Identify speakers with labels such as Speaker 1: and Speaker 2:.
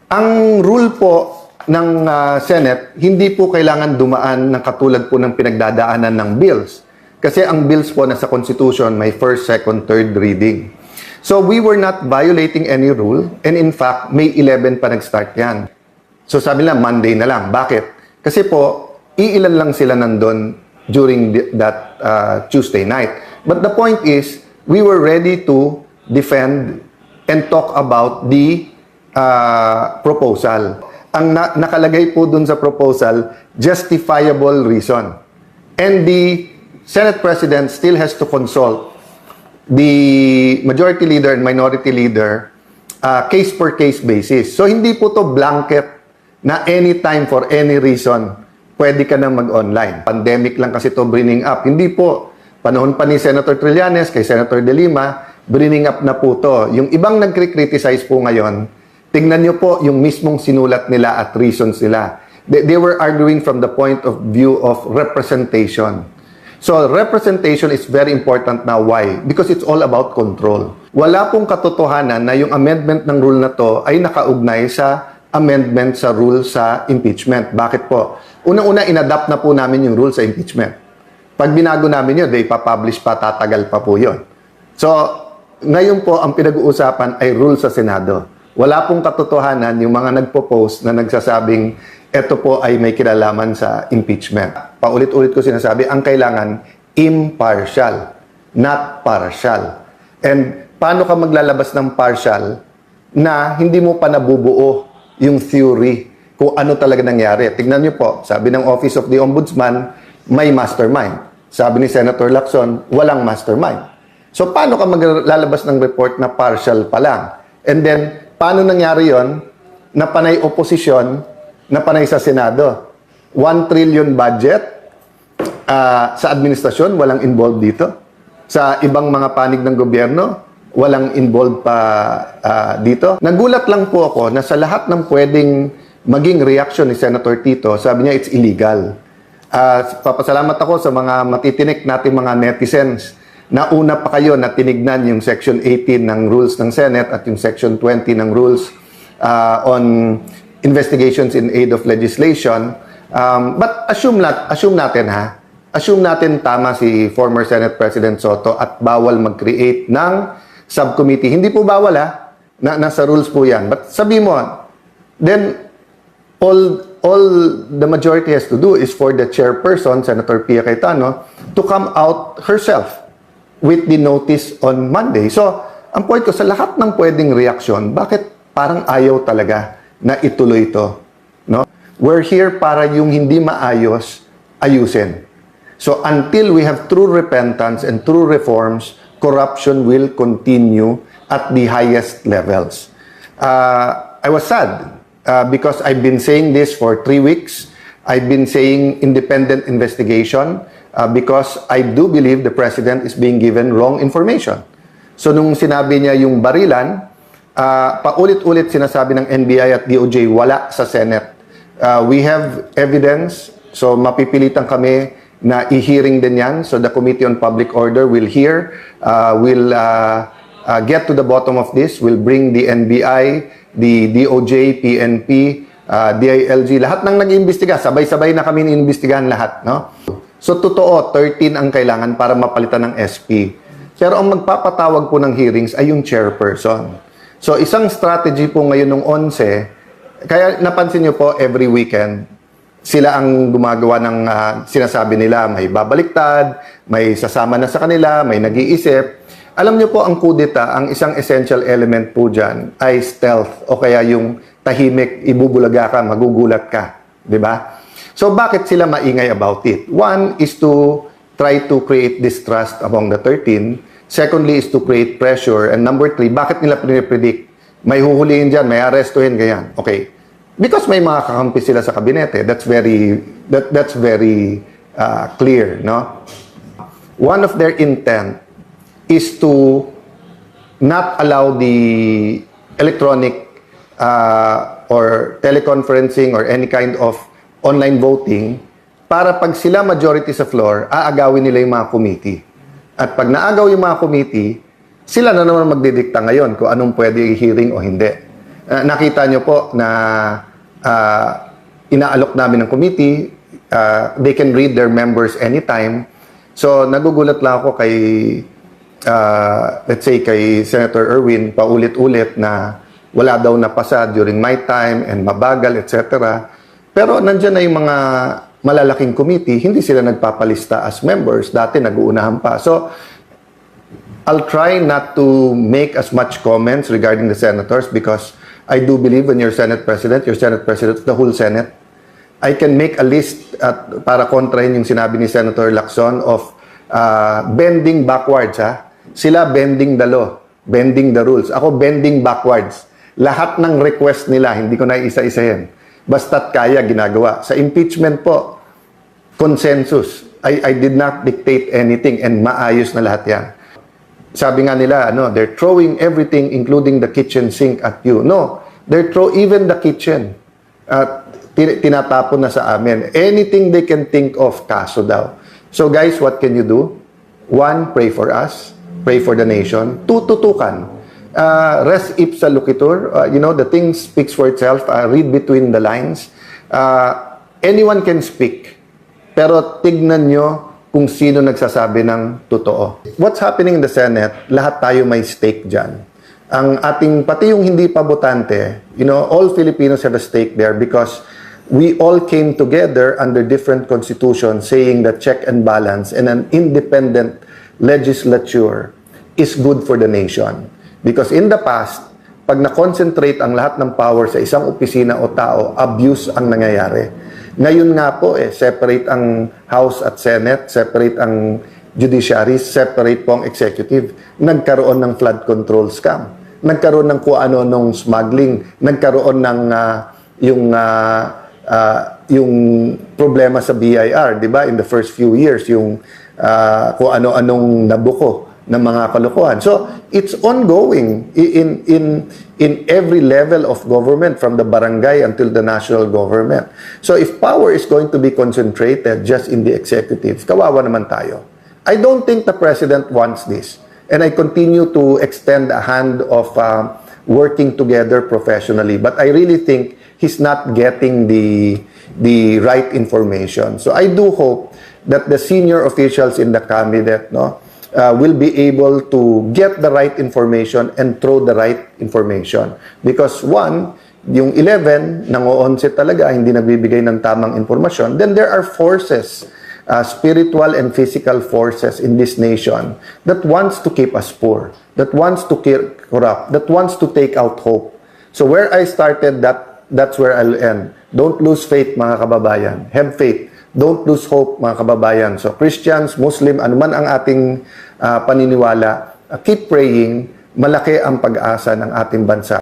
Speaker 1: Ang rule po ng Senate, hindi po kailangan dumaan ng katulad po ng pinagdadaanan ng bills. Kasi ang bills po nasa Constitution may first, second, third reading. So we were not violating any rule, and in fact, May 11 pa nag-start yan. So sabi nila, Monday na lang. Bakit? Kasi po, iilan lang sila nandun during that Tuesday night. But the point is, we were ready to defend and talk about the proposal. Ang nakalagay po dun sa proposal, justifiable reason. And the Senate President still has to consult the Majority Leader and Minority Leader case per case basis. So hindi po to blanket na anytime for any reason pwede ka na mag-online. Pandemic lang kasi to bringing up. Hindi po. Panahon pa ni Senator Trillanes kay Senator De Lima, bringing up na po to. Yung ibang nagkri-criticize po ngayon, tingnan nyo po yung mismong sinulat nila at reasons nila. They were arguing from the point of view of representation. So, representation is very important now. Why? Because it's all about control. Wala pong katotohanan na yung amendment ng rule na to ay nakaugnay sa amendment sa rule sa impeachment. Bakit po? Unang-una, inadapt na po namin yung rule sa impeachment. Pag binago namin yun, ipapublish pa, tatagal pa po yun. So, ngayon po, ang pinag-uusapan ay rule sa Senado. Wala pong katotohanan yung mga nagpo-post na nagsasabing ito po ay may kinalaman sa impeachment. Paulit-ulit ko sinasabi, ang kailangan impartial, not partial. And paano ka maglalabas ng partial na hindi mo pa nabubuo yung theory kung ano talaga nangyari? Tignan niyo po, sabi ng Office of the Ombudsman, may mastermind. Sabi ni Senator Lacson, walang mastermind. So paano ka maglalabas ng report na partial pa lang? And then, paano nangyari yon na panay oposisyon, na panay sa Senado? 1 trillion budget sa administrasyon, walang involved dito. Sa ibang mga panig ng gobyerno, walang involved pa dito. Nagulat lang po ako na sa lahat ng pwedeng maging reaction ni Senator Tito, sabi niya it's illegal. Papasalamat ako sa mga matitinik nating mga netizens. Nauna pa kayo na tinignan yung Section 18 ng rules ng Senate at yung Section 20 ng rules on investigations in aid of legislation. But assume natin assume natin tama si former Senate President Soto at bawal mag-create ng subcommittee. Hindi po bawal nasa rules po yan. But sabi mo, then all the majority has to do is for the chairperson, Senator Pia Cayetano, to come out herself with the notice on Monday. So, ang point ko, sa lahat ng pwedeng reaksyon, bakit parang ayaw talaga na ituloy ito? No? We're here para yung hindi maayos, ayusin. So, until we have true repentance and true reforms, corruption will continue at the highest levels. I was sad because I've been saying this for 3 weeks. I've been saying independent investigation because I do believe the President is being given wrong information. So nung sinabi niya yung barilan, paulit-ulit sinasabi ng NBI at DOJ, wala sa Senate. We have evidence, so mapipilitan kami na i-hearing din yan. So the Committee on Public Order will hear, will get to the bottom of this, will bring the NBI, the DOJ, PNP, DILG, lahat ng nag-iimbestiga, sabay-sabay na kami iimbestigahan lahat, no? So, totoo, 13 ang kailangan para mapalitan ng SP. Pero ang magpapatawag po ng hearings ay yung chairperson. So, isang strategy po ngayon ng 11, kaya napansin nyo po, every weekend, sila ang gumagawa ng sinasabi nila, may babaliktad, may sasama na sa kanila, may nag-iisip. Alam nyo po, ang kudeta, ang isang essential element po dyan ay stealth o kaya yung tahimik, ibubulaga ka, magugulat ka. Diba? So, bakit sila maingay about it? One is to try to create distrust among the 13. Secondly is to create pressure. And number 3, bakit nila predict? May huhulihin dyan, may arrestuhin, ganyan. Okay. Because may mga kakampi sila sa kabinete. That's very clear, no? One of their intent is to not allow the electronic or teleconferencing or any kind of online voting para pag sila majority sa floor, aagawin nila yung mga committee. At pag naagaw yung mga committee, sila na naman magdidikta ngayon kung anong pwede i-hearing o hindi. nakita nyo po na inaalok namin ng committee. They can read their members anytime. So, nagugulat lang ako kay, let's say, kay Senator Erwin, paulit-ulit na wala daw napasa during my time and mabagal, etc. Pero nandyan na yung mga malalaking committee, hindi sila nagpapalista as members. Dati nag-uunahan pa. So, I'll try not to make as much comments regarding the senators because I do believe when you're Senate President of the whole Senate. I can make a list at para kontrahin yung sinabi ni Senator Lacson of bending backwards. Sila bending the law, bending the rules. Ako bending backwards. Lahat ng request nila, hindi ko na isa-isahin. Basta't kaya, ginagawa. Sa impeachment po, consensus. I did not dictate anything and maayos na lahat yan. Sabi nga nila, they're throwing everything including the kitchen sink at you. No, they're even the kitchen. Tinatapon na sa amin. Anything they can think of, kaso daw. So guys, what can you do? One, pray for us. Pray for the nation. Two, tutukan. Res ipsa loquitur. The thing speaks for itself. Read between the lines. Anyone can speak. Pero tignan nyo kung sino nagsasabi ng totoo. What's happening in the Senate, lahat tayo may stake dyan. Ang ating, pati yung hindi pa botante, all Filipinos have a stake there because we all came together under different constitutions saying that check and balance and an independent legislature is good for the nation. Because in the past, pag na-concentrate ang lahat ng power sa isang opisina o tao, abuse ang nangyayari. Ngayon nga po, separate ang House at Senate, separate ang judiciary, separate po ang executive. Nagkaroon ng flood control scam. Nagkaroon ng kung ano nung smuggling. Nagkaroon ng yung problema sa BIR, di ba? In the first few years, yung kung ano-anong nabuko ng mga kalokohan. So, it's ongoing in every level of government from the barangay until the national government. So, if power is going to be concentrated just in the executive, kawawa naman tayo. I don't think the president wants this. And I continue to extend a hand of working together professionally. But I really think he's not getting the right information. So, I do hope that the senior officials in the cabinet, will be able to get the right information and throw the right information. Because one, yung 11, nang-11 talaga, hindi nagbibigay ng tamang informasyon, then there are forces, spiritual and physical forces in this nation that wants to keep us poor, that wants to corrupt, that wants to take out hope. So where I started, that's where I'll end. Don't lose faith, mga kababayan. Have faith. Don't lose hope, mga kababayan. So, Christians, Muslim, anuman ang ating paniniwala, keep praying. Malaki ang pag-asa ng ating bansa.